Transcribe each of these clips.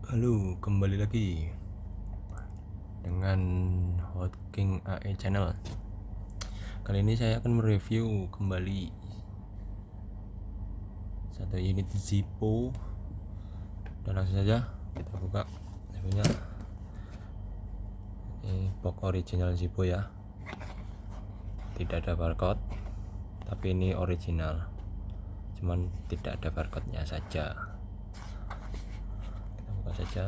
Halo, kembali lagi dengan Hot King AE Channel. Kali ini saya akan mereview kembali satu unit Zippo, dan langsung saja kita buka. Saya punya ini box original Zippo ya, tidak ada barcode, tapi ini original, cuman tidak ada barcode-nya saja. Kita buka saja.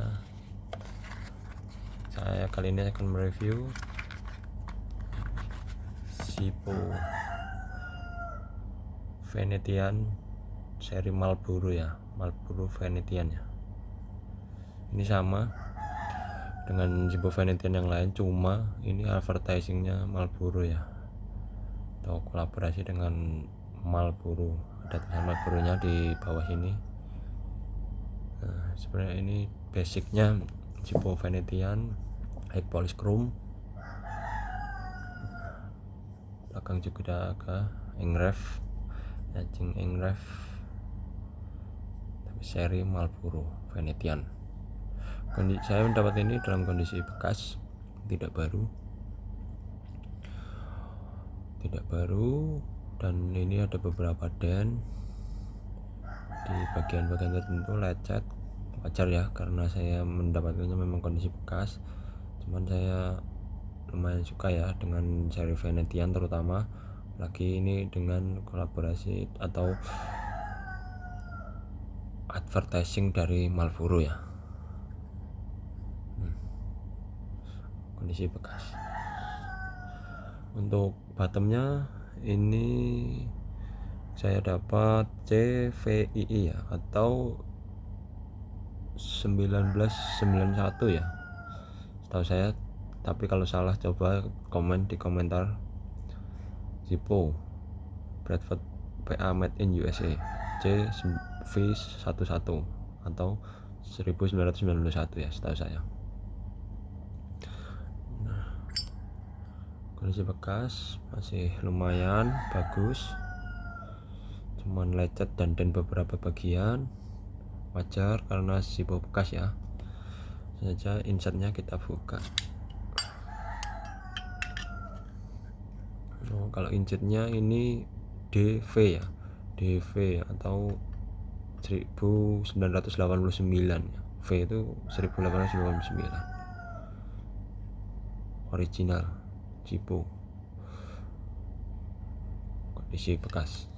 Saya kali ini akan mereview Zippo Venetian seri Marlboro ya, Marlboro Venetian ya. Ini sama dengan Zippo Venetian yang lain, cuma ini advertisingnya Marlboro ya, atau kolaborasi dengan Marlboro, ada tulisan Marlboro nya di bawah sini. Nah, sebenarnya ini basicnya Zippo Venetian high polish chrome, belakang juga ada engrave, cacing engrave, tapi seri Marlboro Venetian. Saya mendapat ini dalam kondisi bekas, tidak baru, dan ini ada beberapa dent di bagian-bagian tertentu, lecet, wajar ya karena saya mendapatkannya memang kondisi bekas. Cuman saya lumayan suka ya dengan seri Venetian, terutama lagi ini dengan kolaborasi atau advertising dari Marlboro ya. Kondisi bekas. Untuk bottomnya ini saya dapat CVII ya, atau 1991 ya setahu saya, tapi kalau salah coba komen di komentar. Zippo Bradford PA made in USA CV11 atau 1991 ya setahu saya. Kondisi bekas masih lumayan bagus, cuman lecet dan beberapa bagian, wajar karena Zippo bekas ya. Saja insertnya kita buka. Kalau insertnya ini DV ya, DV atau 1989 ya. V itu 1889, original Zippo, kondisi bekas.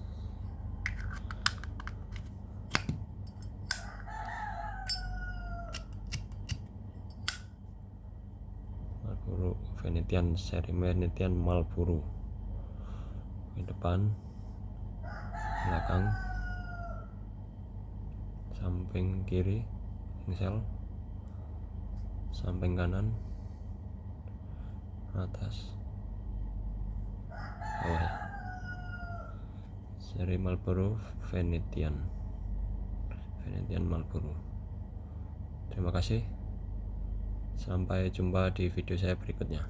Marlboro Venetian seri Venetian Marlboro, di depan, belakang, samping kiri engsel, samping kanan, atas, bawah. Seri Marlboro Venetian Marlboro. Terima kasih, sampai jumpa di video saya berikutnya.